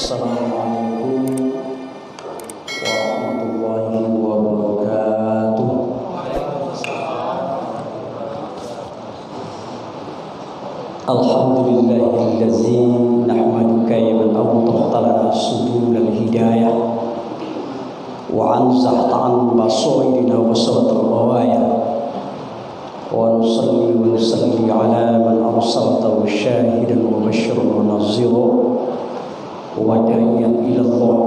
Assalamualaikum warahmatullahi wabarakatuh. Alhamdulillahillazi nahmaduka ya man awdahta lana subulal hidayah wa anzahta an basairina wa sawatal ghawaya wa nusalli wa nusalli ala man arsalta wa syahidan wa basyiran wa nazira wa da'iyan ila Allah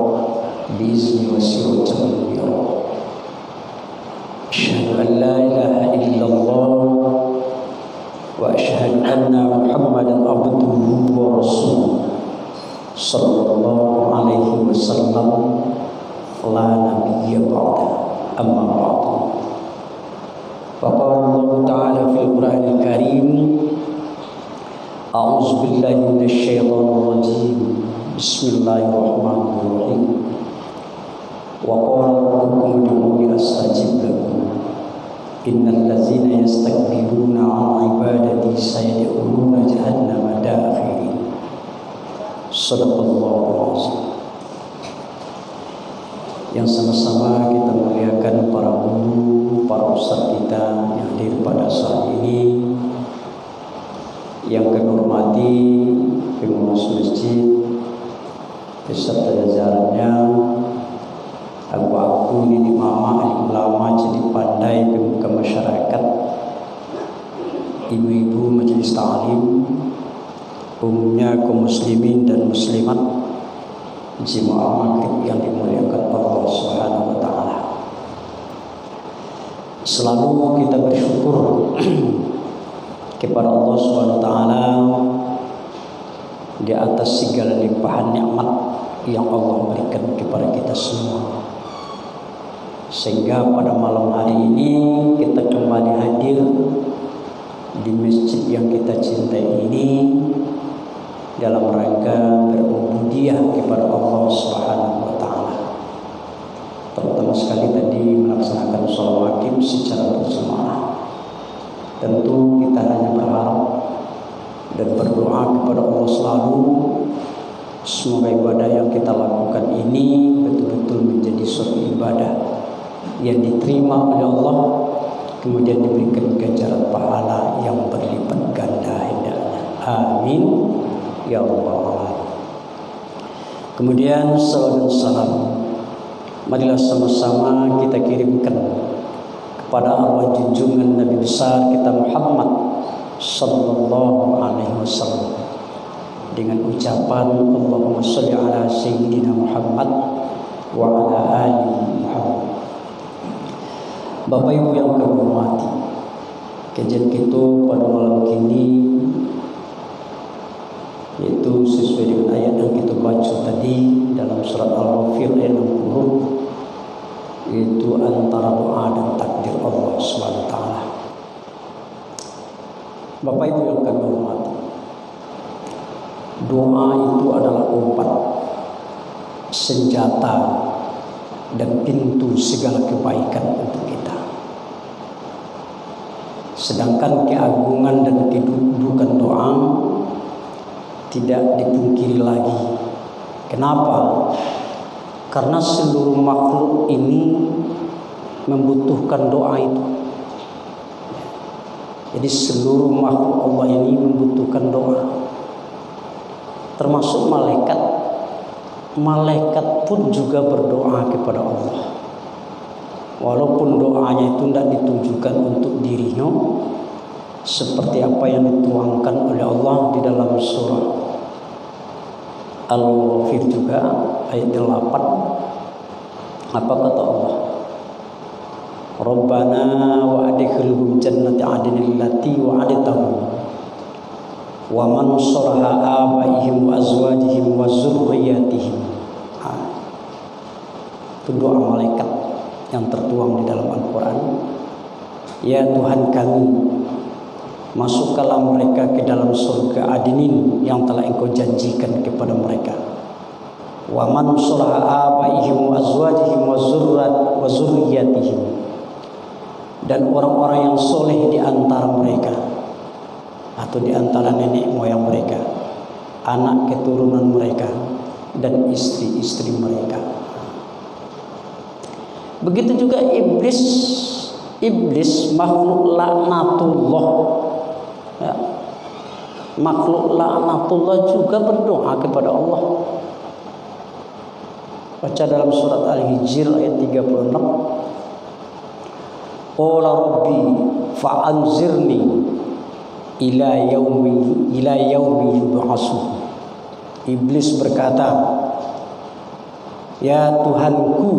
bi'izni wa sirajan munira. Asyhadu an la ilaha illallah wa asyhadu anna Muhammadan abduhu wa rasuluh sallallahu alaihi wasallam la nabiyya ba'da amma ba'du. Faqala Allah ta'ala fil Qur'anil Karim a'udzu billahi minasy syaithanir rajim. Bismillahirrahmanirrahim. Wa qala rabbukum ud'uuni astajib lakum innal ladzina yastakbiruna 'an ibadati sayadkhuluna jahannama dakhirin. Shadaqallahu azim. Yang sama-sama kita muliakan para guru, para ustaz kita yang hadir pada saat ini, yang kami hormati pengurus masjid beserta jajarannya, aku ini mama, alim ulama, jadi pandai pemuka masyarakat, ibu-ibu majelis ta'lim, umumnya kaum muslimin dan muslimat, jemaah maghrib yang dimuliakan Allah Subhanahu wa taala. Selalu kita bersyukur kepada Allah Subhanahu wa taala di atas segala limpahan nikmat yang Allah berikan kepada kita semua, sehingga pada malam hari ini kita kembali hadir di masjid yang kita cintai ini dalam rangka berubudiyah kepada Allah Subhanahu wa taala. Terutama sekali tadi melaksanakan sholat wajib secara berjamaah. Tentu kita hanya berharap dan berdoa kepada Allah selalu semoga ibadah yang kita lakukan ini betul-betul menjadi suatu ibadah yang diterima oleh Allah, kemudian diberikan ganjaran pahala yang berlipat ganda hendaknya. Amin ya rabbal alamin. Kemudian salawat dan salam marilah sama-sama kita kirimkan kepada arwah junjungan Nabi besar kita Muhammad sallallahu alaihi wasallam dengan ucapan Allahumma sholli ala sayyidina Muhammad wa ala ali Muhammad. Bapak Ibu yang kami hormati, kajian kita pada malam ini yaitu sesuai dengan ayat yang kita baca tadi dalam surat Al-Ghafir ayat 60, yaitu antara doa dan takdir Allah Subhanahu wa taala. Bapak Ibu yang kami hormati, doa itu adalah obat, senjata dan pintu segala kebaikan untuk kita. Sedangkan keagungan dan kedudukan doa tidak dipungkiri lagi. Kenapa? Karena seluruh makhluk ini membutuhkan doa itu. Jadi seluruh makhluk Allah ini membutuhkan doa, termasuk malaikat. Malaikat pun juga berdoa kepada Allah, walaupun doanya itu tidak ditujukan untuk dirinya, seperti apa yang dituangkan oleh Allah di dalam surah Al-Ghafir juga ayat 8. Apa kata Allah? Rabbana wa adkhilhum jannati adnin allati wa'adtahum wa man salaha abaihim wa azwajihim wa zurriyyatihim. Itu doa malaikat yang tertuang di dalam Al-Quran. Ya Tuhan kami, masukkanlah mereka ke dalam surga adnin yang telah Engkau janjikan kepada mereka. Wa man salaha abaihim wa azwajihim wa zurriyyatihim, dan orang-orang yang soleh di antara mereka atau di antara nenek moyang mereka, anak keturunan mereka, dan istri-istri mereka. Begitu juga iblis. Iblis makhluk laknatullah, ya. Makhluk laknatullah juga berdoa kepada Allah. Baca dalam surat Al-Hijr ayat 36. Qala rabbi fa'anzirni ila yaumi yub'atsun. Iblis berkata, ya Tuhanku,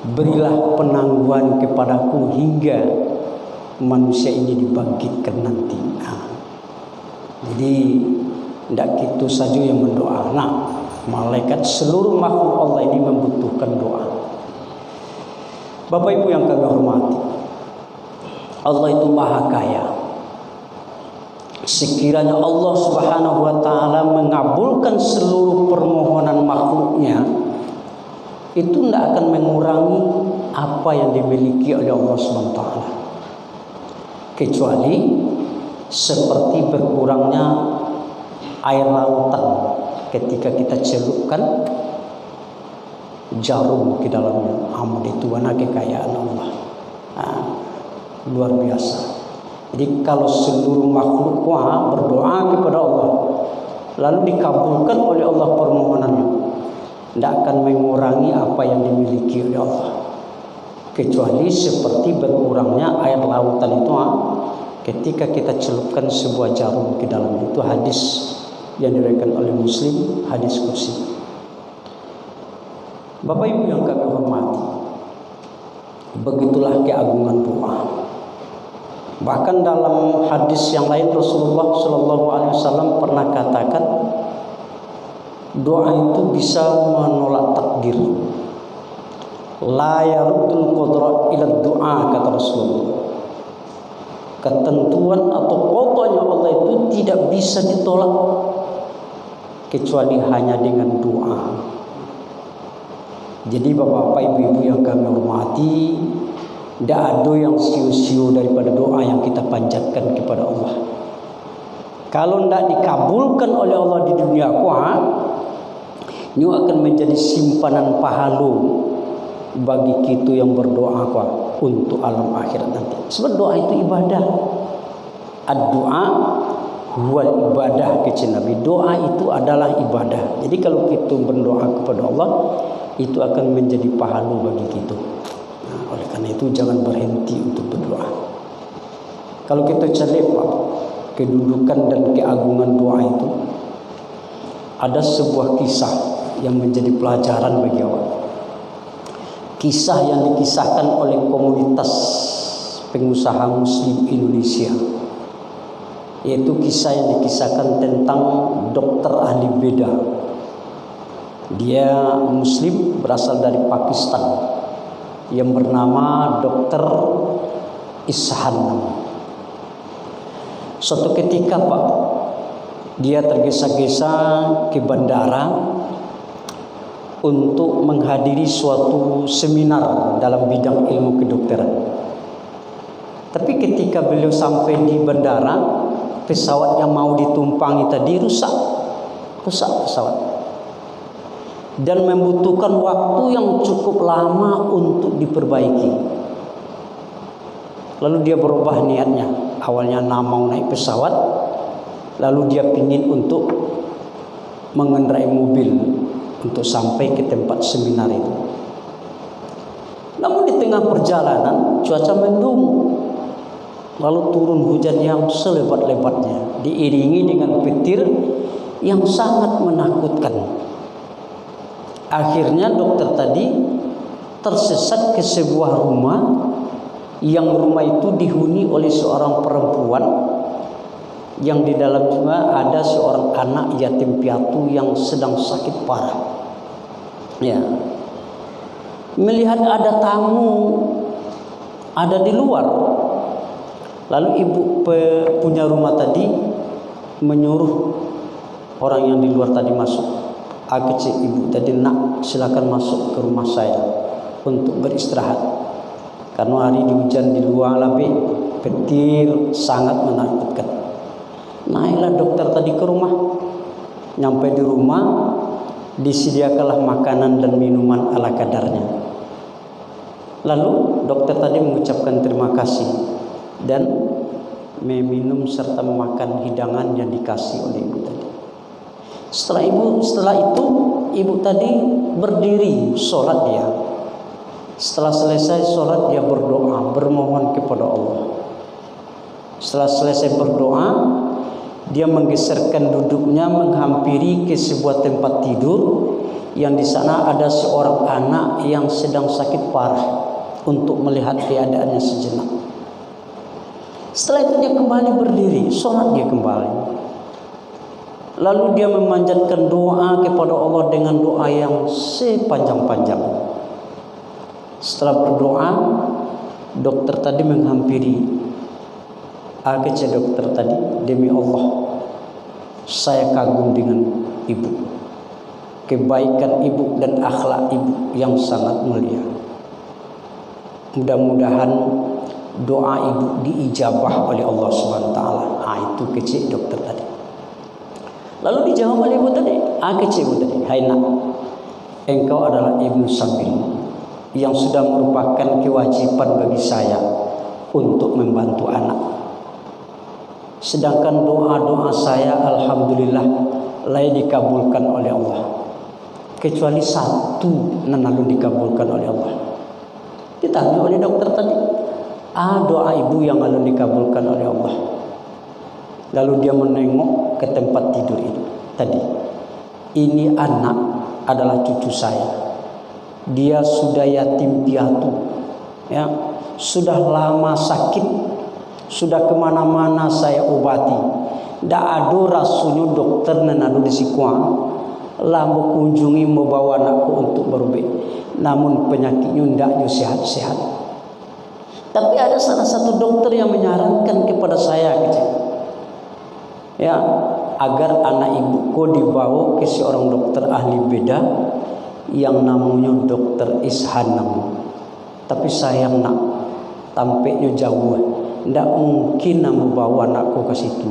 berilah penangguhan kepadaku hingga manusia ini dibangkitkan nanti. Jadi tidak gitu saja yang mendoa. Malaikat seluruh makhluk Allah ini membutuhkan doa. Bapak Ibu yang kami hormati, Allah itu maha kaya. Sekiranya Allah Subhanahu wa ta'ala mengabulkan seluruh permohonan makhluknya, itu tidak akan mengurangi apa yang dimiliki oleh Allah SWT, kecuali seperti berkurangnya air lautan ketika kita celupkan jarum ke dalamnya. Itu mana kekayaan Allah. Luar biasa. Jadi kalau seluruh makhluk berdoa kepada Allah, lalu dikabulkan oleh Allah permohonannya, tidak akan mengurangi apa yang dimiliki oleh Allah, kecuali seperti berkurangnya air lautan itu ketika kita celupkan sebuah jarum ke dalam. Itu hadis yang diriwayatkan oleh Muslim, hadis kursi. Bapak Ibu yang kami hormati, begitulah keagungan doa. Bahkan dalam hadis yang lain Rasulullah SAW pernah katakan, doa itu bisa menolak takdir. La yaruddul qadra ila doa, kata Rasulullah. Ketentuan atau pokoknya Allah itu tidak bisa ditolak kecuali hanya dengan doa. Jadi bapak-bapak, ibu-ibu yang kami hormati, tidak ada yang siu-siu daripada doa yang kita panjatkan kepada Allah. Kalau tidak dikabulkan oleh Allah di dunia ini akan menjadi simpanan pahala bagi kita yang berdoa untuk alam akhirat nanti. Sebab doa itu ibadah. Ad-doa huwal ibadah, kata Nabi. Doa itu adalah ibadah. Jadi kalau kita berdoa kepada Allah, itu akan menjadi pahala bagi kita. Oleh karena itu jangan berhenti untuk berdoa. Kalau kita cari kedudukan dan keagungan doa itu, ada sebuah kisah yang menjadi pelajaran bagi awak. Kisah yang dikisahkan oleh komunitas pengusaha Muslim Indonesia, yaitu kisah yang dikisahkan tentang dokter ahli beda. Dia Muslim, berasal dari Pakistan, yang bernama Dr. Ishan. Suatu ketika dia tergesa-gesa ke bandara untuk menghadiri suatu seminar dalam bidang ilmu kedokteran. Tapi ketika beliau sampai di bandara, pesawat yang mau ditumpangi tadi rusak pesawat, dan membutuhkan waktu yang cukup lama untuk diperbaiki. Lalu dia berubah niatnya. Awalnya mau naik pesawat, lalu dia ingin untuk mengendarai mobil untuk sampai ke tempat seminar itu. Namun di tengah perjalanan cuaca mendung, lalu turun hujan yang selebat-lebatnya, diiringi dengan petir yang sangat menakutkan. Akhirnya dokter tadi tersesat ke sebuah rumah, yang rumah itu dihuni oleh seorang perempuan, yang di dalam juga ada seorang anak yatim piatu yang sedang sakit parah. Ya, melihat ada tamu ada di luar, lalu ibu punya rumah tadi menyuruh orang yang di luar tadi masuk. Kecil ibu tadi, nak silakan masuk ke rumah saya untuk beristirahat, karena hari di hujan di luar lebih petir sangat menakutkan. Naiklah dokter tadi ke rumah. Nyampe di rumah, disediakanlah makanan dan minuman ala kadarnya. Lalu dokter tadi mengucapkan terima kasih dan meminum serta memakan hidangan yang dikasih oleh ibu tadi. Setelah itu ibu tadi berdiri sholat dia. Setelah selesai sholat dia berdoa, bermohon kepada Allah. Setelah selesai berdoa, dia menggeserkan duduknya menghampiri ke sebuah tempat tidur yang di sana ada seorang anak yang sedang sakit parah untuk melihat keadaannya sejenak. Setelah itu dia kembali berdiri, sholat dia kembali. Lalu dia memanjatkan doa kepada Allah dengan doa yang sepanjang-panjang. Setelah berdoa, dokter tadi menghampiri. Kata dokter tadi, demi Allah, saya kagum dengan ibu. Kebaikan ibu dan akhlak ibu yang sangat mulia. Mudah-mudahan doa ibu diijabah oleh Allah Subhanahu wa taala. Itu kecil dokter tadi. Lalu dijawab oleh ibu tadi, kecil ibu tadi, hai nak, engkau adalah ibnu sabil yang sudah merupakan kewajiban bagi saya untuk membantu anak. Sedangkan doa-doa saya alhamdulillah lain dikabulkan oleh Allah. Kecuali satu lalu dikabulkan oleh Allah. Ditanya oleh dokter tadi, doa ibu yang lalu dikabulkan oleh Allah. Lalu dia menengok ke tempat tidur ini tadi. Ini anak adalah cucu saya. Dia sudah yatim piatu, ya, sudah lama sakit, sudah kemana-mana saya obati. Dak ada rasanya dokter nanadu di sikuang, lambu kunjungi membawa anakku untuk berubah. Namun penyakitnya ndaknya sehat-sehat. Tapi ada salah satu dokter yang menyarankan kepada saya, ya, agar anak ibuku dibawa ke seorang dokter ahli beda yang namanya dokter Ishan. Tapi sayang nak, tampaknya jauh, ndak mungkin nak bawa anakku ke situ.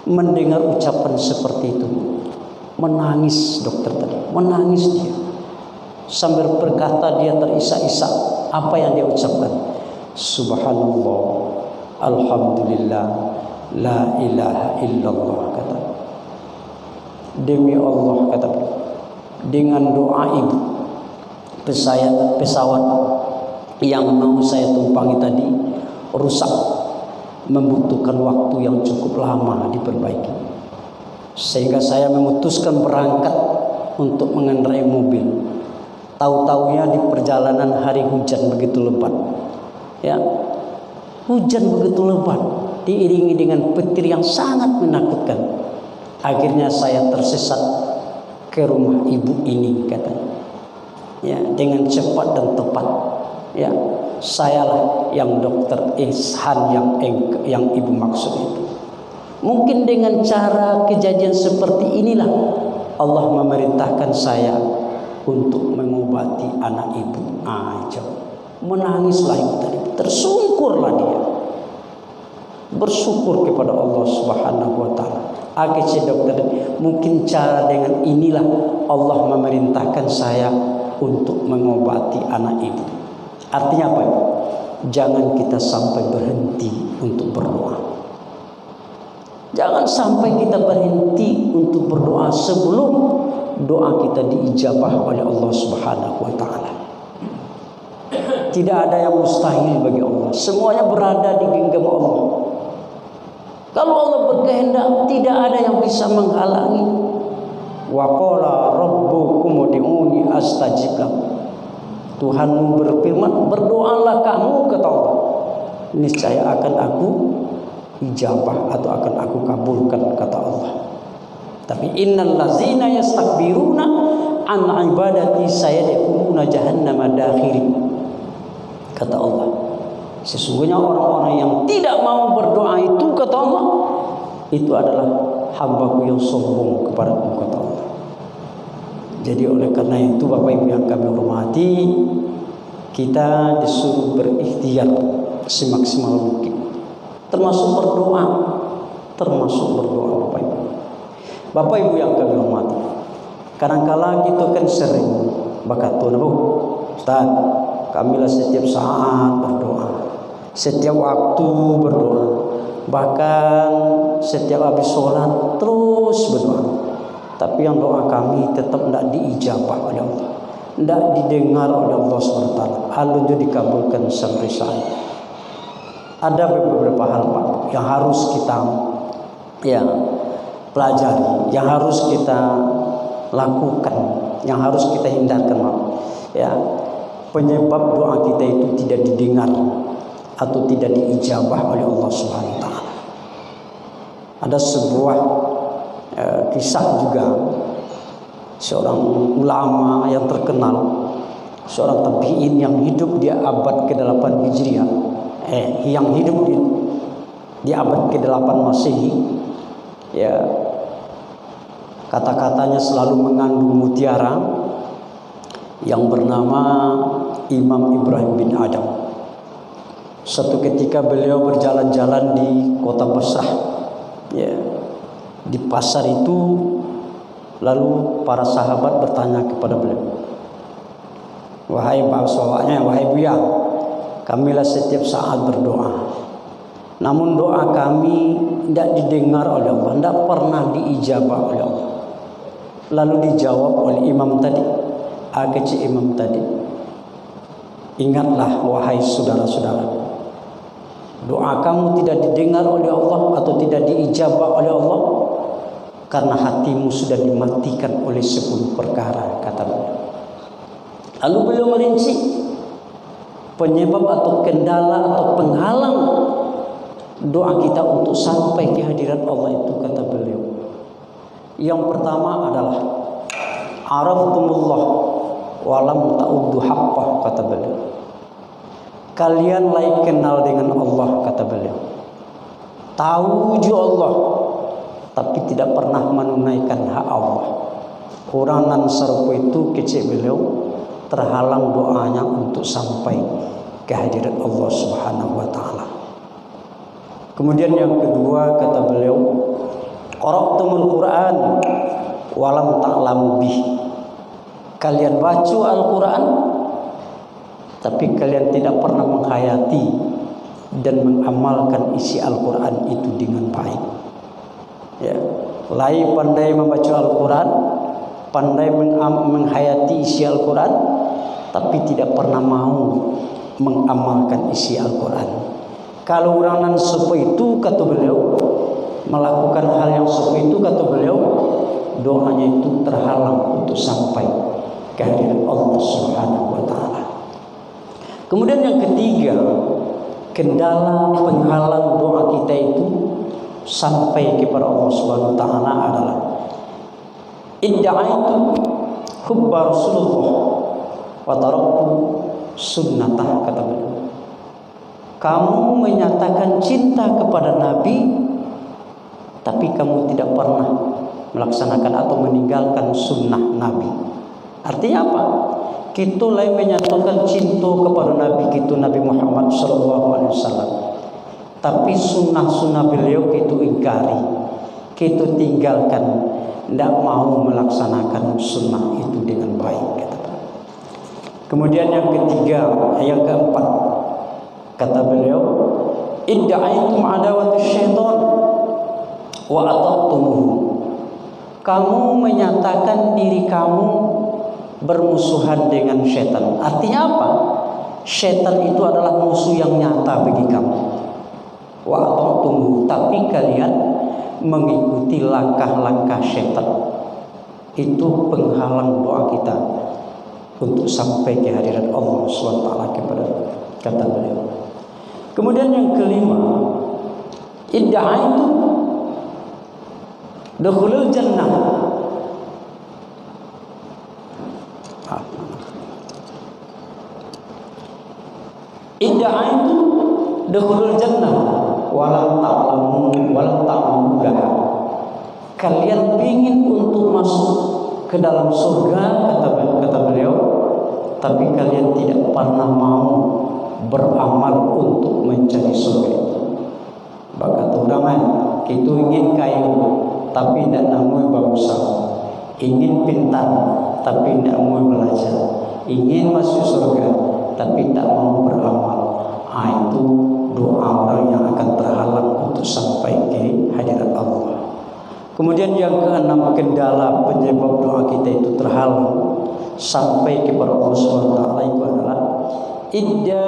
Mendengar ucapan seperti itu, menangis dokter tadi, menangis dia. Sambil berkata dia terisak-isak, apa yang dia ucapkan? Subhanallah, alhamdulillah, la ilaha illallah, kata. Demi Allah, kata dia, dengan doa ibu, pesawat yang mau saya tumpangi tadi rusak, membutuhkan waktu yang cukup lama diperbaiki, sehingga saya memutuskan berangkat untuk mengendarai mobil. Tahu-taunya di perjalanan hari hujan begitu lebat, ya, hujan begitu lebat diiringi dengan petir yang sangat menakutkan. Akhirnya saya tersesat ke rumah ibu ini, katanya, ya, dengan cepat dan tepat. Ya, sayalah yang dokter Ihsan yang ibu maksud itu. Mungkin dengan cara kejadian seperti inilah Allah memerintahkan saya untuk mengobati anak ibu. Menangislah ibu tadi, tersungkurlah dia, bersyukur kepada Allah Subhanahu wa taala. Dokter, mungkin cara dengan inilah Allah memerintahkan saya untuk mengobati anak ibu. Artinya apa? Jangan kita sampai berhenti untuk berdoa. Jangan sampai kita berhenti untuk berdoa sebelum doa kita diijabah oleh Allah Subhanahu wa taala. Tidak ada yang mustahil bagi Allah. Semuanya berada di genggam Allah. Kalau Allah berkehendak, tidak ada yang bisa menghalangi. Wa qala rabbukum ud'uni astajib lakum. Tuhanmu berfirman, berdoalah kamu, kata Allah, niscaya akan aku ijabah atau akan aku kabulkan, kata Allah. Tapi innal ladzina yastakbiruna an ibadati sayadkhuluna jahannama dakhirin, kata Allah. Sesungguhnya orang-orang yang tidak mau berdoa itu, kata Allah, itu adalah hambaku yang sombong kepadaku, kata Allah. Jadi oleh karena itu Bapak Ibu yang kami hormati, kita disuruh berikhtiar semaksimal mungkin, termasuk berdoa Bapak Ibu. Bapak Ibu yang kami hormati, Kadang-kala kita kan sering bakatun, Ustaz, kamilah setiap saat berdoa, setiap waktu berdoa, bahkan setiap habis sholat terus berdoa. Tapi yang doa kami tetap tidak diijabah oleh Allah, tidak didengar oleh Allah SWT. Alunjo dikabulkan sampai saat. Ada beberapa hal Pak yang harus kita pelajari, yang harus kita lakukan, yang harus kita hindarkan penyebab doa kita itu tidak didengar atau tidak diijabah oleh Allah Subhanahu wa taala. Ada sebuah kisah juga seorang ulama yang terkenal, seorang tabi'in yang hidup di abad ke-8 Hijriah, yang hidup di abad ke-8 Masehi, kata-katanya selalu mengandung mutiara, yang bernama Imam Ibrahim bin Adam. Suatu ketika beliau berjalan-jalan di kota Basrah, di pasar itu, lalu para sahabat bertanya kepada beliau, wahai Buya, kamilah setiap saat berdoa, namun doa kami tidak didengar oleh Allah, tidak pernah diijabah oleh Allah. Lalu dijawab oleh imam tadi, imam tadi, ingatlah wahai saudara-saudara, doa kamu tidak didengar oleh Allah atau tidak diijabah oleh Allah karena hatimu sudah dimatikan oleh 10 perkara, kata beliau. Lalu beliau merinci penyebab atau kendala atau penghalang doa kita untuk sampai ke hadirat Allah itu, kata beliau. Yang pertama adalah araftumullah walam ta'uddu haqqah, kata beliau. Kalian layak kenal dengan Allah, kata beliau. Tahu juga Allah, tapi tidak pernah menunaikan hak Allah. Kuranan serupa itu kecil beliau terhalang doanya untuk sampai ke hadirat Allah Subhanahu wa taala. Kemudian yang kedua, kata beliau, qara'tumul Quran walam ta'lamu bih. Kalian baca Al-Quran tapi kalian tidak pernah menghayati dan mengamalkan isi Al-Quran itu dengan baik. Lain pandai membaca Al-Quran, pandai menghayati isi Al-Quran, tapi tidak pernah mau mengamalkan isi Al-Quran. Kalau orang seperti itu, kata beliau, melakukan hal yang seperti itu, kata beliau, doanya itu terhalang untuk sampai ke hadirat Allah Subhanahu wa taala. Kemudian yang ketiga, kendala penghalang doa kita itu sampai kepada Allah Subhanahu wa taala adalah idda'aitu hubba Rasulullah wa taraktu sunnatah, kata beliau. Kamu menyatakan cinta kepada Nabi, tapi kamu tidak pernah melaksanakan atau meninggalkan sunnah Nabi. Artinya apa? Kita lain menyatakan cinta kepada Nabi kita, Nabi Muhammad SAW, tapi sunnah-sunnah beliau kita ingkari, kita tinggalkan, tidak mau melaksanakan sunnah itu dengan baik. Kemudian yang ketiga, yang keempat, kata beliau, idda'aitum adawatu syaitan wa ata'tumuhu. Kamu menyatakan diri kamu bermusuhan dengan syaitan. Artinya apa? Syaitan itu adalah musuh yang nyata bagi kamu. Wa ata'tumuhu, tapi kalian mengikuti langkah-langkah syaitan. Itu penghalang doa kita untuk sampai ke hadirat Allah SWT kepada, kata beliau. Kemudian yang kelima, idda'aitu dukhulul jannah. Idda'aitu dukhulul jannah walam ta'lamu laha. Kalian ingin untuk masuk ke dalam surga, kata beliau, tapi kalian tidak pernah mau beramal untuk mencari surga. Bakat orang kita ingin kaya tapi tidak namu berusaha, ingin pintar tapi tidak mau belajar, ingin masuk surga tapi tak mau beramal. Itu doa orang yang akan terhalang untuk sampai ke hadirat Allah. Kemudian yang keenam, kendala penyebab doa kita itu terhalang sampai kepada Allah SWT itu adalah idza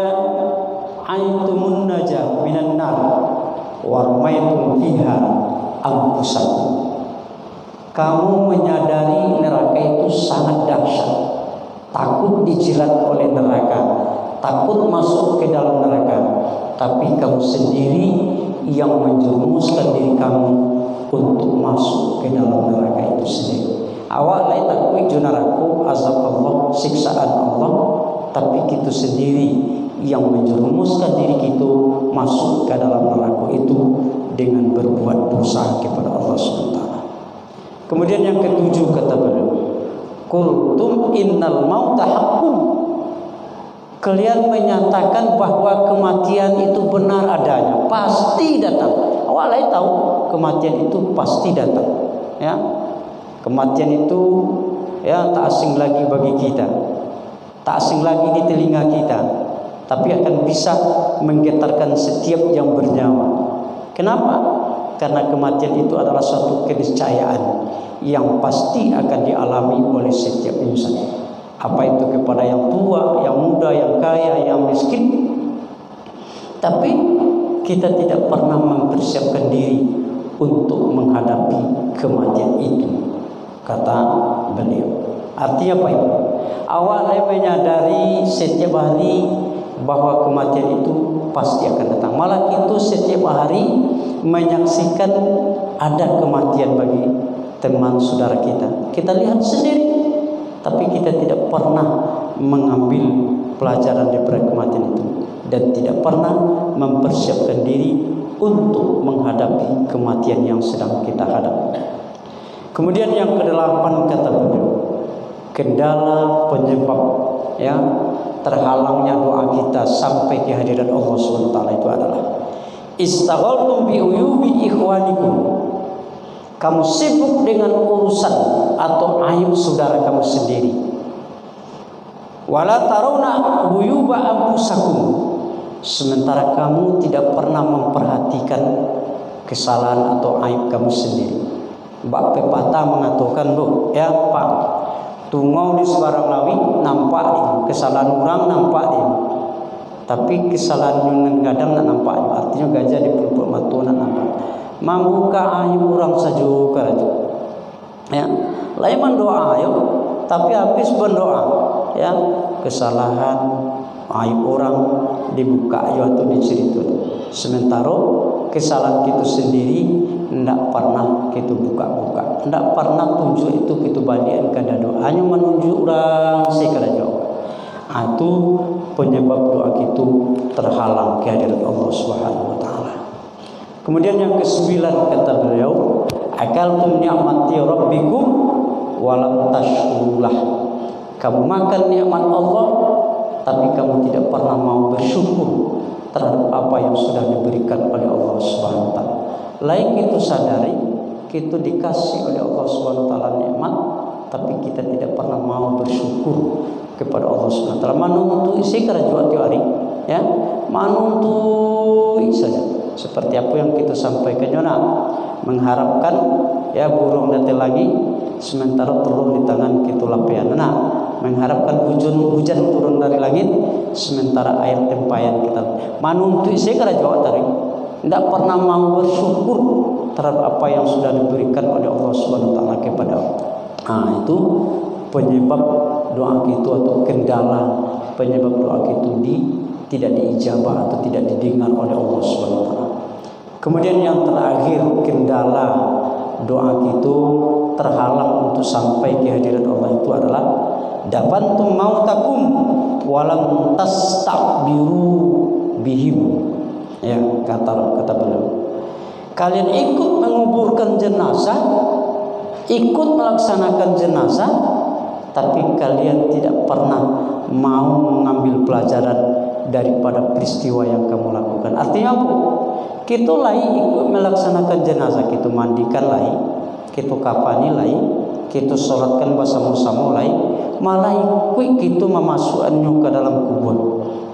aitumun najah minan nar warmaitum fiha anfusakum. Kamu menyadari neraka itu sangat dahsyat, takut dijilat oleh neraka, takut masuk ke dalam neraka, tapi kamu sendiri yang menjerumuskan diri kamu untuk masuk ke dalam neraka itu sendiri. Awak lain takut neraka, azab Allah, siksaan Allah, tapi kita sendiri yang menjerumuskan diri kita masuk ke dalam neraka itu dengan berbuat dosa kepada Allah SWT. Kemudian yang ketujuh kata beliau, qultum innal mauta haqqun. Kalian menyatakan bahwa kematian itu benar adanya, pasti datang. Awak lain tahu kematian itu pasti datang, ya. Kematian itu ya tak asing lagi bagi kita, tak asing lagi di telinga kita, tapi akan bisa menggetarkan setiap yang bernyawa. Kenapa? Karena kematian itu adalah suatu keniscayaan yang pasti akan dialami oleh setiap insan. Apa itu kepada yang tua, yang muda, yang kaya, yang miskin. Tapi kita tidak pernah mempersiapkan diri untuk menghadapi kematian itu, kata beliau. Artinya apa itu? Awak menyadari setiap hari bahwa kematian itu pasti akan datang. Malah itu setiap hari menyaksikan ada kematian bagi teman saudara kita. Kita lihat sendiri, tapi kita tidak pernah mengambil pelajaran daripada kematian itu dan tidak pernah mempersiapkan diri untuk menghadapi kematian yang sedang kita hadapi. Kemudian yang kedelapan kata beliau, kendala penyebab ya terhalangnya doa kita sampai ke hadirat Allah SWT itu adalah istaghaltum bi uyubi ikhwanikum. Kamu sibuk dengan urusan atau aib saudara kamu sendiri. Wala tarawna uyuba anfusakum. Sementara kamu tidak pernah memperhatikan kesalahan atau aib kamu sendiri. Mbak pepatah mengatakan, "Loh, ya Pak, tungau di sebarang lawi nampak nih, kesalahan orang nampak nih. Tapi kesalahan yang kadang nak nampak, artinya gajah di pelupuk mata nak nampak. Membuka aib orang saja kerja. Ya, lain mendoa ayo, tapi habis berdoa, ya kesalahan aib orang dibuka ayo atau dicerita. Sementara kesalahan kita sendiri tidak pernah kita buka-buka, tidak pernah tunjuk itu kita balikan ke doa, hanya menunjuk orang sekadar. Itu penyebab doa kita terhalang ke hadirat Allah Subhanahu wa taala. Kemudian yang ke-9 kata beliau, akaltum ni'mati rabbikum wa lam tashkurullah. Kamu makan nikmat Allah tapi kamu tidak pernah mau bersyukur terhadap apa yang sudah diberikan oleh Allah Subhanahu wa taala. Lain itu sadari kita dikasih oleh Allah Subhanahu wa taala nikmat, tapi kita tidak pernah mau bersyukur kepada Allah Subhanahu wa taala. Manuntu isi kerajaan hari, ya. Manuntu saja. Seperti apa yang kita sampaikan Yona, mengharapkan ya burung datang lagi sementara telur di tangan kita lapian. Nah, mengharapkan hujan turun dari langit sementara air tempayan kita. Manuntu isi kerajaan hari. Tidak pernah mau bersyukur terhadap apa yang sudah diberikan oleh Allah Subhanahu wa taala kepada. Itu penyebab doa kita atau kendala penyebab doa kita tidak diijabah atau tidak didengar oleh Allah Subhanahu wa taala. Kemudian yang terakhir, kendala doa kita terhalang untuk sampai ke hadirat Allah itu adalah dafantum mautakum walam tastakbiru bihim. Ya, kata beliau. Kalian ikut menguburkan jenazah, ikut melaksanakan jenazah, tapi kalian tidak pernah mau mengambil pelajaran daripada peristiwa yang kamu lakukan. Artinya apa? Kita ikut melaksanakan jenazah, kita mandikan kita kafani kita solatkan bersama-sama lain, malah ikut kita memasukkannya ke dalam kubur.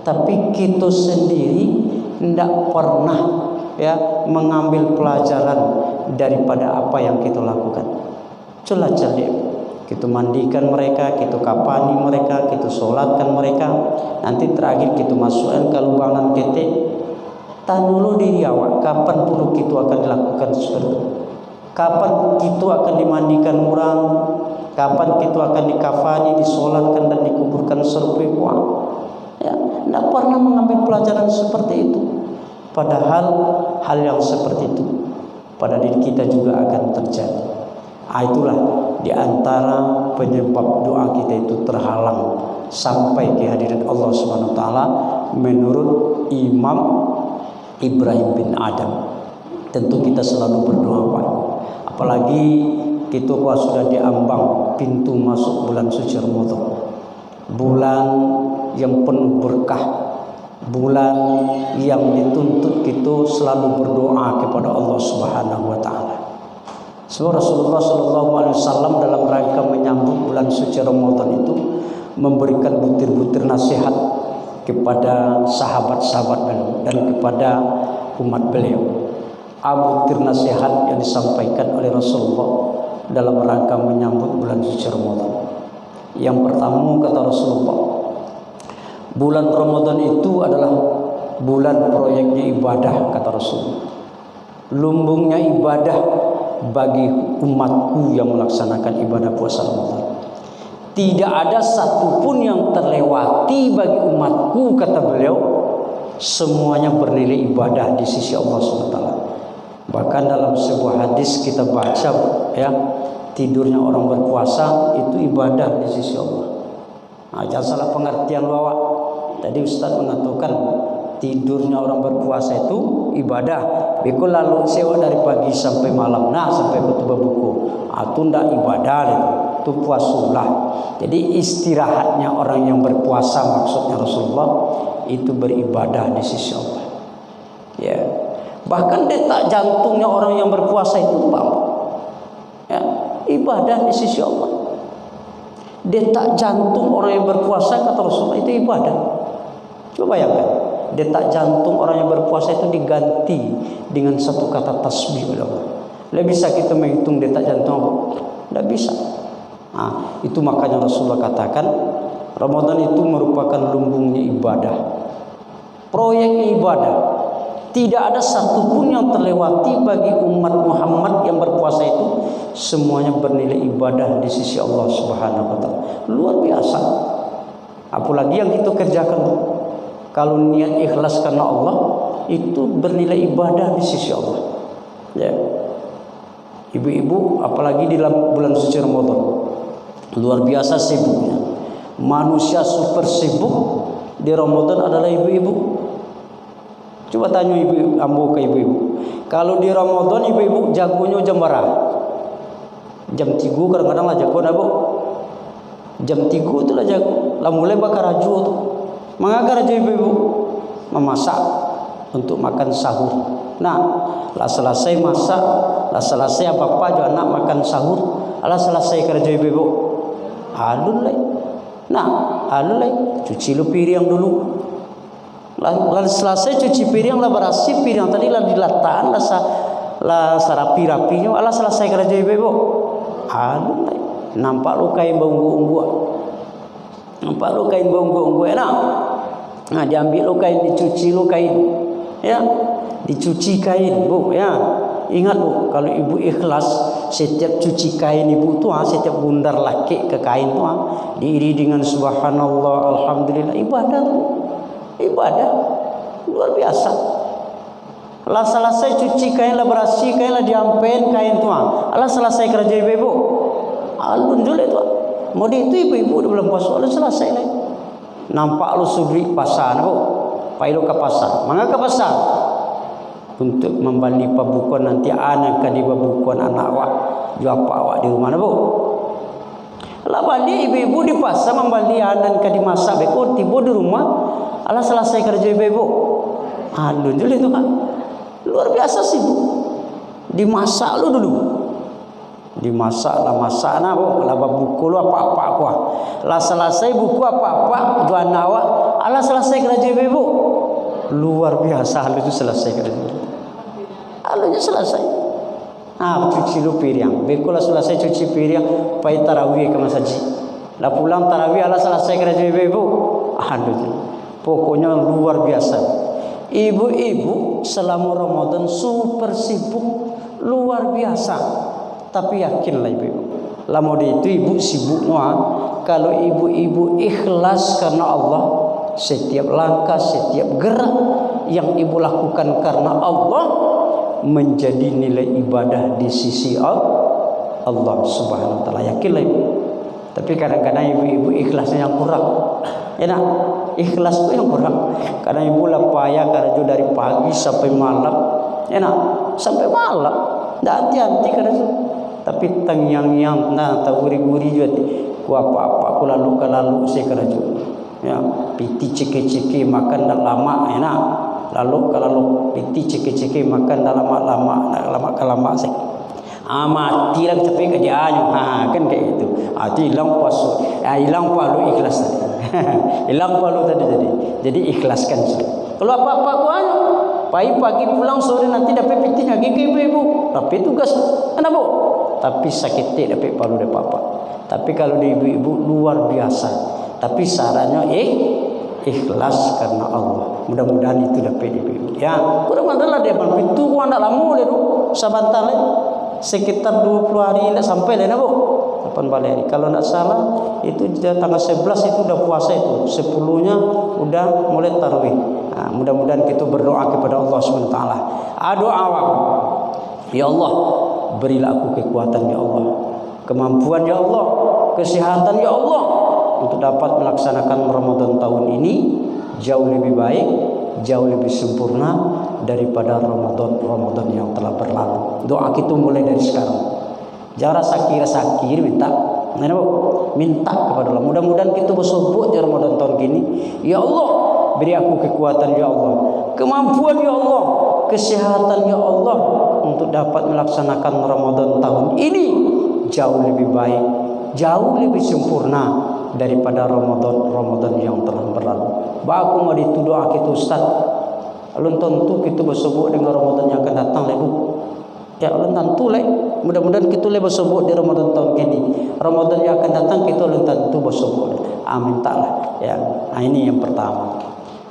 Tapi kita sendiri tidak pernah mengambil pelajaran daripada apa yang kita lakukan. Coba cari, kita mandikan mereka, kita kapani mereka, kita solatkan mereka, nanti terakhir kita masukkan ke lubangan kita. Tanya dulu diri awak, kapan puluh kita akan dilakukan seperti itu? Kapan kita akan dimandikan orang? Kapan kita akan dikafani, disolatkan dan dikuburkan serupa uang? Ya, tidak pernah mengambil pelajaran seperti itu. Padahal hal yang seperti itu pada diri kita juga akan terjadi. Itulah di antara penyebab doa kita itu terhalang sampai ke hadirat Allah Subhanahu wa taala menurut Imam Ibrahim bin Adam. Tentu kita selalu berdoa, Pak. Apalagi kita sudah diambang pintu masuk bulan suci Ramadan. Bulan yang penuh berkah, bulan yang dituntut kita selalu berdoa kepada Allah Subhanahu wa taala. Sebab Rasulullah sallallahu alaihi wasallam dalam rangka menyambut bulan suci Ramadan itu memberikan butir-butir nasihat kepada sahabat-sahabat beliau dan kepada umat beliau. Butir nasihat yang disampaikan oleh Rasulullah dalam rangka menyambut bulan suci Ramadan. Yang pertama kata Rasulullah, bulan Ramadan itu adalah bulan proyeknya ibadah, kata Rasulullah. Lumbungnya ibadah bagi umatku yang melaksanakan ibadah puasa Ramadan. Tidak ada satupun yang terlewati bagi umatku, kata beliau. Semuanya bernilai ibadah di sisi Allah SWT. Bahkan dalam sebuah hadis kita baca, tidurnya orang berpuasa itu ibadah di sisi Allah. Jangan salah pengertian bahwa tadi Ustaz mengatakan tidurnya orang berpuasa itu ibadah. Bikul lalu sewa dari pagi sampai malam, sampai khutbah buku. Itu tidak ibadah, itu puasulah. Jadi istirahatnya orang yang berpuasa maksudnya Rasulullah itu beribadah di sisi Allah. Ya. Bahkan detak jantungnya orang yang berpuasa itu ibadah di sisi Allah. Detak jantung orang yang berpuasa kata Rasulullah itu ibadah. Coba bayangkan, detak jantung orang yang berpuasa itu diganti dengan satu kata tasbih oleh Allah. Tidak bisa kita menghitung detak jantung apa? Tidak bisa. Itu makanya Rasulullah katakan Ramadan itu merupakan lumbungnya ibadah, proyek ibadah. Tidak ada satupun yang terlewati bagi umat Muhammad yang berpuasa itu. Semuanya bernilai ibadah di sisi Allah Subhanahu wa taala. Luar biasa. Apalagi yang kita kerjakan, kalau niat ikhlas karena Allah, itu bernilai ibadah di sisi Allah. Ya. Ibu-ibu apalagi di dalam bulan suci Ramadan, luar biasa sibuknya. Manusia super sibuk di Ramadan adalah ibu-ibu. Coba tanya ibu ambo ke ibu-ibu. Kalau di Ramadan ibu-ibu jagonya jam berapa? Jam 3 kadang-kadang lah jago dah bu. Jam 3 itu lah jago. Lah mulai bakar raju tu. Mengapa raju ibu-ibu? Memasak untuk makan sahur. Lah selesai masak, lah selesai apa-apa juga nak makan sahur. Lah selesai kerja ibu-ibu. Alun lagi. Cuci lu piring dulu. Lalu selesai cuci piring lah bersih piring tadi lah diletakkan lah sarapi-rapinya lah selesai kerja ibu. Nampak lu kain bonggo-bonggo. Diambil lu kain, dicuci lu kain. Ya, dicuci kain, Bu, ya. Ingat Bu, kalau ibu ikhlas setiap cuci kain ibu tu, setiap bundar laki ke kain tu, diiri dengan subhanallah, alhamdulillah, ibadah tu. Ibadah luar biasa. Lah selesai cuci kain lah bersih kain lah diampen kain tu. Lah selesai kerja ibu. Alun dulu itu. Mau itu ibu-ibu di bulan puasa alun selesai lah. Nampak lu sugri pasar bu. Pai lu ke pasar. Mangga ke pasar untuk membeli pabukon nanti anak kadi pabukon anak awak. Jual apa awak di rumah bu. Lah balik ibu-ibu di pasar membeli anak kadi masak beko tiba di rumah. Allah selesai kerja ibu. Alun dulu itu kan. Luar biasa sih bu. Dimasak lu dulu. Dimasak na bo laba buku lu apa-apa kuah. Lah selesai buku apa-apa dua nawa, ala selesai kerja ibu. Luar biasa halu itu selesai kerja. Halunya selesai. Cuci lu piring. Beku lah selesai cuci piring, pai tarawih ke masjid. Lah pulang tarawih ala selesai kerja ibu. Halu. Pokoknya luar biasa. Ibu-ibu selama Ramadan super sibuk, luar biasa. Tapi yakinlah ibu-ibu, lama itu ibu sibuk kalau ibu-ibu ikhlas karena Allah, setiap langkah, setiap gerak yang ibu lakukan karena Allah menjadi nilai ibadah di sisi Allah Subhanahu wa taala. Yakinlah ibu. Tapi kadang-kadang ibu-ibu ikhlasnya yang kurang. Ya nak, ikhlas itu yang kurang. Karena ibu lah payah kerja dari pagi sampai malam. Ya nak, sampai malam. Tidak hati-hati kerja. Tapi tang yang nah tawuri-guri juga ku apa-apa ku lalu saya kerja. Ya, piti ceke-ceke makan dah lama ya nak. Lalu piti ceke-ceke makan dah lama saya. Mati lah tapi kerjaannya. Kan kayak gitu. Hilang puasa. Hilang palu ikhlas tadi. Hilang palu tadi. Jadi ikhlaskan. Kalau apa-apa ku pagi pulang sore nanti dapat piti lagi ke ibu-ibu. Tapi tugas kenapa? Tapi sakit dapat palu dapat apa. Tapi kalau di ibu-ibu luar biasa. Tapi sarannya ikhlas karena Allah. Mudah-mudahan itu dapat ibu-ibu. Ya, mudah-mudahan lah dia pintu ku anda lama le sabantar le. Sekitar 20 hari tidak sampai le bu. 8 hari. Kalau tidak salah itu tanggal 11 itu udah puasa itu. 10-nya udah mulai tarawih. Nah, mudah-mudahan kita berdoa kepada Allah Subhanahu wa taala. Doa awal. Ya Allah, berilah aku kekuatan ya Allah, kemampuan ya Allah, kesehatan ya Allah untuk dapat melaksanakan Ramadan tahun ini jauh lebih baik, jauh lebih sempurna daripada Ramadan yang telah berlalu. Doa kita mulai dari sekarang. Jangan sakir minta kepada Allah. Mudah-mudahan kita bersubuh di Ramadan tahun ini. Ya Allah, beri aku kekuatan ya Allah, kemampuan ya Allah, kesehatan ya Allah untuk dapat melaksanakan Ramadan tahun ini jauh lebih baik, jauh lebih sempurna daripada Ramadan yang telah berlalu. Baku mau dituduh kita Ustaz. Alun tentu kita bersubuh dengan Ramadan yang akan datang lebu. Ya alun tentu le. Mudah-mudahan kita le bersubuh di Ramadan tahun ini. Ramadan yang akan datang kita alun tentu bersubuh. Amin taklah. Ya, nah ini yang pertama.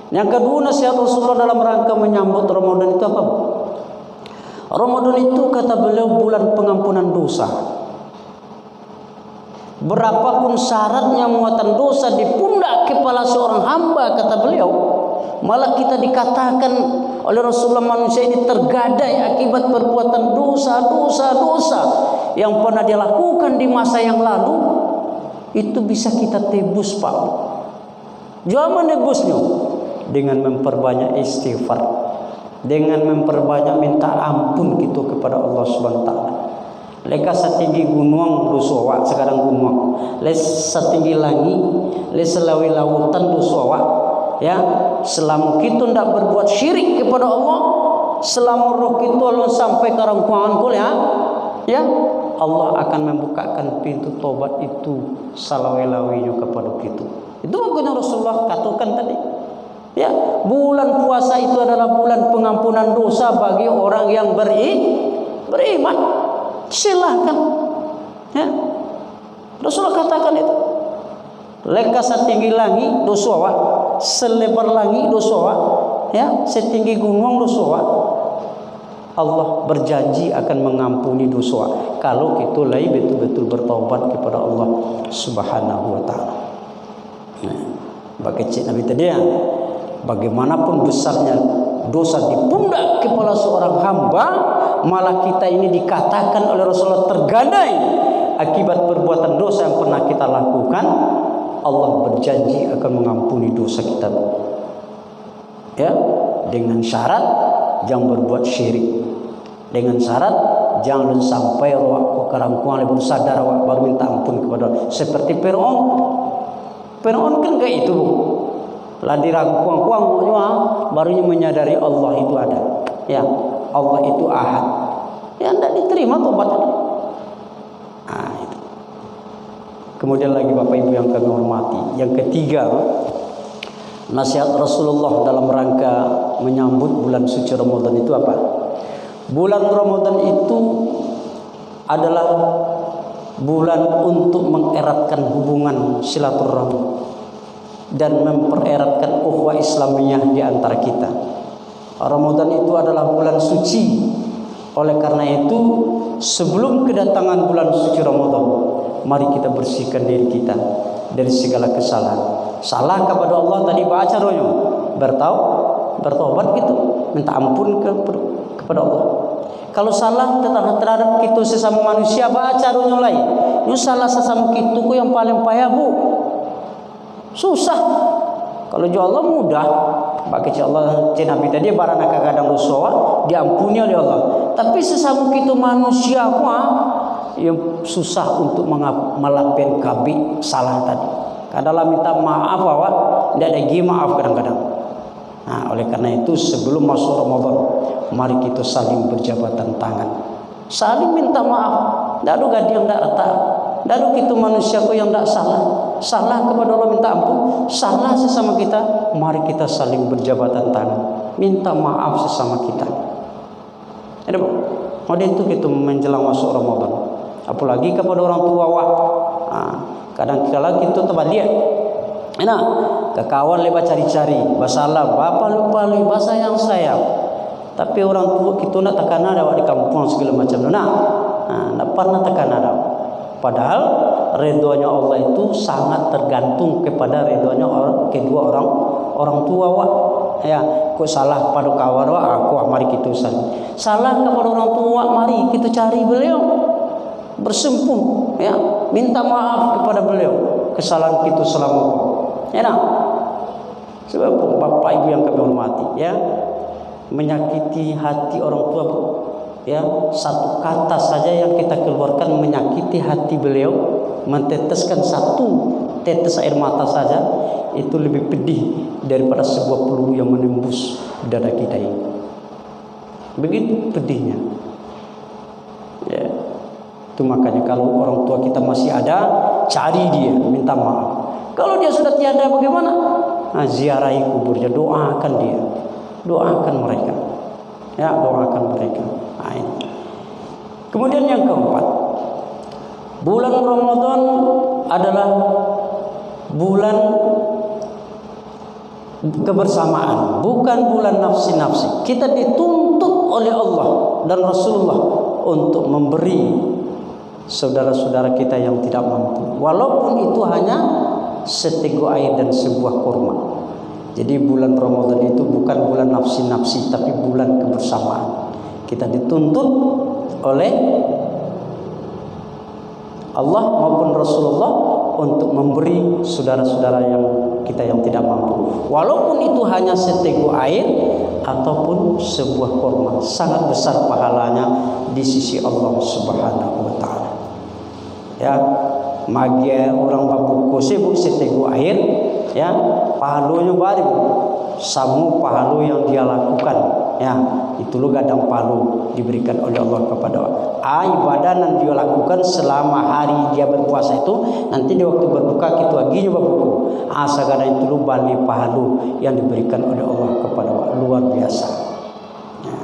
Yang kedua, nasihat Rasulullah dalam rangka menyambut Ramadan itu apa? Ramadan itu kata beliau bulan pengampunan dosa. Berapapun syaratnya muatan dosa di pundak kepala seorang hamba kata beliau, malah kita dikatakan oleh Rasulullah manusia ini tergadai akibat perbuatan dosa yang pernah dia lakukan di masa yang lalu, itu bisa kita tebus Pak. Jangan menebusnya dengan memperbanyak istighfar, dengan memperbanyak minta ampun gitu kepada Allah Subhanahu wa taala. Leka setinggi gunung dosa sekarang gunung. Les setinggi langit, les selawi lautan dosa. Ya, selama kita tidak berbuat syirik kepada Allah, selama roh kita Allah sampai ke rangkuangan kul ya, Allah akan membukakan pintu tobat itu salawi-lawinya kepada kita. Itu makanya Rasulullah katakan tadi. Ya, bulan puasa itu adalah bulan pengampunan dosa bagi orang yang beriman. Silahkan. Ya. Rasulullah katakan itu. Leka setinggi langit dosa wa, selebar langit dosa wa, ya, setinggi gunung dosa wa. Allah berjanji akan mengampuni dosa kalau kita betul-betul bertaubat kepada Allah Subhanahu wa taala. Nah, bagi Nabi tadi ya, bagaimanapun besarnya dosa di pundak kepala seorang hamba, malah kita ini dikatakan oleh Rasulullah tergadai akibat perbuatan dosa yang pernah kita lakukan. Allah berjanji akan mengampuni dosa kita. Ya, dengan syarat jangan berbuat syirik. Dengan syarat jangan sampai roh kerangkuan lebih sadar baru minta ampun kepada Allah. Seperti Fir'aun kan kayak itu. Lah dirangkuang-kuang barunya menyadari Allah itu ada. Ya, Allah itu ahad. Ya tidak diterima tobatnya. Kemudian lagi Bapak Ibu yang kami hormati, yang ketiga, nasihat Rasulullah dalam rangka menyambut bulan suci Ramadan itu apa? Bulan Ramadan itu adalah bulan untuk mengeratkan hubungan silaturahmi dan mempereratkan ukhuwah Islamiyah di antara kita. Ramadan itu adalah bulan suci. Oleh karena itu, sebelum kedatangan bulan suci Ramadan, mari kita bersihkan diri kita dari segala kesalahan. Salah kepada Allah tadi baca doanya, bertaubat gitu, minta ampun kepada Allah. Kalau salah terhadap kita sesama manusia, baca doanya lain. Ini salah sesama kita yang paling payah bu, susah. Kalau jual Allah mudah. Bagi Allah Nabi tadi barana kadang dosa diampuni oleh Allah. Tapi sesama kita manusia yang susah untuk melakukan kabi salah tadi. Kadang minta maaf awak, tidak ada maaf kadang-kadang. Nah, oleh karena itu sebelum masuk Ramadan, mari kita saling berjabatan tangan, saling minta maaf. Tidak ada gadi yang tidak rata, tidak ada kita manusia yang tidak salah kepada Allah minta ampun, salah sesama kita, mari kita saling berjabatan tangan, minta maaf sesama kita. Ada bu, ada itu kita menjelang masuk Ramadan, apalagi kepada orang tua wah. Kadang-kadang kita terbalik. Enak, ke kawan lebar cari-cari, basalam, bapak lupa bahasa yang sayang. Tapi orang tua kita nak tekan ada di kampung segala macam. Nak pernah tekan ada. Padahal redhonya Allah itu sangat tergantung kepada redhonya kedua orang tua wak. Ya, kok salah pada kawan wak, aku mari kita salah kepada orang tua, mari kita cari beliau, bersempuh, ya, minta maaf kepada beliau kesalahan kita selama. Ya, sebab Bapak Ibu yang kami hormati, ya, menyakiti hati orang tua, ya, satu kata saja yang kita keluarkan menyakiti hati beliau, menteteskan satu tetes air mata saja, itu lebih pedih daripada sebuah peluru yang menembus dada kita ini. Begitu pedihnya. Ya. Itu makanya kalau orang tua kita masih ada, cari dia, minta maaf. Kalau dia sudah tiada bagaimana? Ziarahi kuburnya, doakan dia, doakan mereka, ya, doakan mereka. Kemudian yang keempat, bulan Ramadan adalah bulan kebersamaan, bukan bulan nafsi-nafsi. Kita dituntut oleh Allah dan Rasulullah untuk memberi saudara-saudara kita yang tidak mampu, walaupun itu hanya seteguk air dan sebuah kurma. Jadi bulan Ramadan itu bukan bulan nafsi-nafsi, tapi bulan kebersamaan. Kita dituntut oleh Allah maupun Rasulullah untuk memberi saudara-saudara yang kita yang tidak mampu, walaupun itu hanya seteguk air ataupun sebuah kurma. Sangat besar pahalanya di sisi Allah Subhanahu wa taala. Ya, magia orang babuku sibuk seteguk air, ya, pahalunya baru samu pahalu yang dia lakukan, ya, itu lo gadang pahalu diberikan oleh Allah kepada ibadah yang dia lakukan selama hari dia berpuasa itu, nanti di waktu berbuka kita lagi nyoba buku asagana itu lo balik pahalu yang diberikan oleh Allah kepada luar biasa. Ya.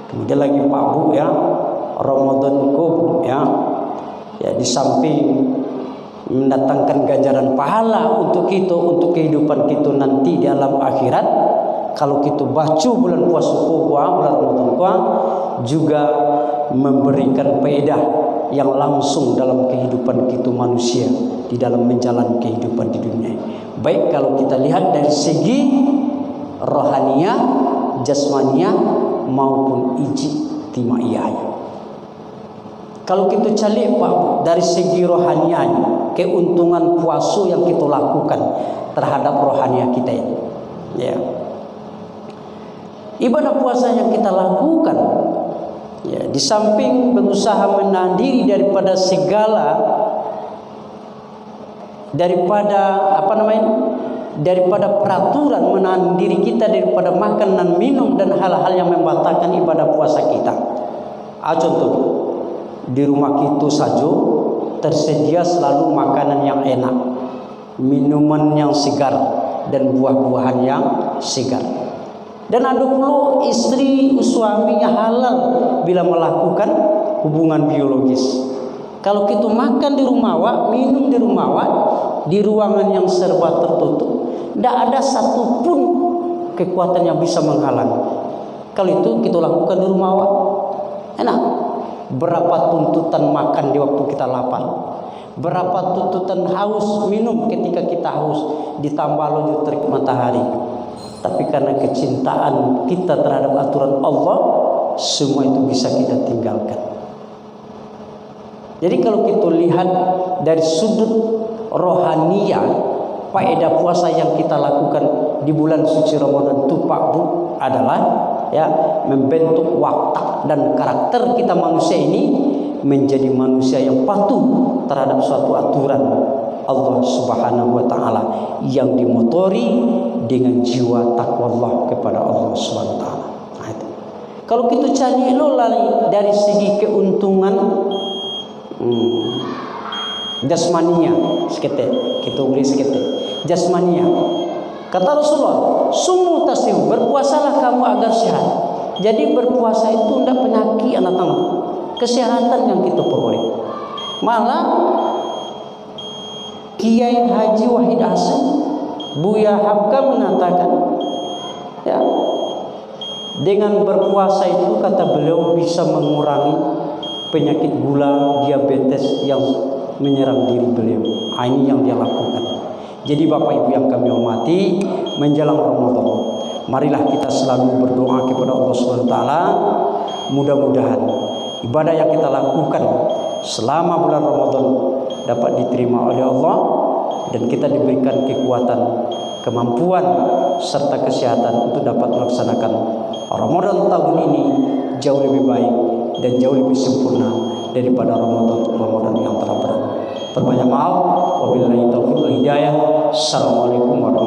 Kemudian lagi Pak Bu, ya, Ramadan ku, ya, di samping mendatangkan ganjaran pahala untuk kita, untuk kehidupan kita nanti di alam akhirat, kalau kita baca bulan puasa bulan Ramadan juga memberikan faedah yang langsung dalam kehidupan kita manusia di dalam menjalani kehidupan di dunia. Baik kalau kita lihat dari segi rohaniah, jasmaniah maupun ijtimaiyah. Kalau kita cari Pak, dari segi rohanianya, keuntungan puasa yang kita lakukan terhadap rohaniah kita ini, ya, ibadah puasa yang kita lakukan, ya, di samping berusaha menahan diri daripada segala, daripada peraturan, menahan diri kita daripada makan dan minum dan hal-hal yang membatalkan ibadah puasa kita. Contoh, di rumah kita saja tersedia selalu makanan yang enak, minuman yang segar, dan buah-buahan yang segar. Dan ada pula istri suaminya halal bila melakukan hubungan biologis. Kalau kita makan di rumah awak, minum di rumah awak, di ruangan yang serba tertutup, tidak ada satupun kekuatan yang bisa menghalang. Kalau itu kita lakukan di rumah awak, enak. Berapa tuntutan makan di waktu kita lapar, berapa tuntutan haus minum ketika kita haus, ditambah lagi terik matahari. Tapi karena kecintaan kita terhadap aturan Allah, semua itu bisa kita tinggalkan. Jadi kalau kita lihat dari sudut rohania, faedah puasa yang kita lakukan di bulan suci Ramadan itu Pak Bu adalah ya membentuk watak dan karakter kita manusia ini menjadi manusia yang patuh terhadap suatu aturan Allah Subhanahu wa taala yang dimotori dengan jiwa takwa Allah kepada Allah Subhanahu wa taala. Nah, itu. Kalau kita cari dari segi keuntungan jasmania sekete, kita boleh sekete jasmania. Kata Rasulullah, sumu tasih, berpuasalah kamu agar sehat. Jadi berpuasa itu tidak penyakit anak tangan, kesehatan yang kita peroleh. Malah Kiai Haji Wahid Hasan Buya Hamka mengatakan, ya, dengan berpuasa itu kata beliau bisa mengurangi penyakit gula, diabetes yang menyerang diri beliau. Ini yang dia lakukan. Jadi Bapak Ibu yang kami hormati, menjelang Ramadan, marilah kita selalu berdoa kepada Allah Subhanahu wa taala, mudah-mudahan ibadah yang kita lakukan selama bulan Ramadan dapat diterima oleh Allah dan kita diberikan kekuatan, kemampuan serta kesehatan untuk dapat melaksanakan Ramadan tahun ini jauh lebih baik dan jauh lebih sempurna daripada Ramadan yang telah berlalu. Perbanyak maaf, wabillahi taufiq wal hidayah. Assalamualaikum warahmatullahi wabarakatuh.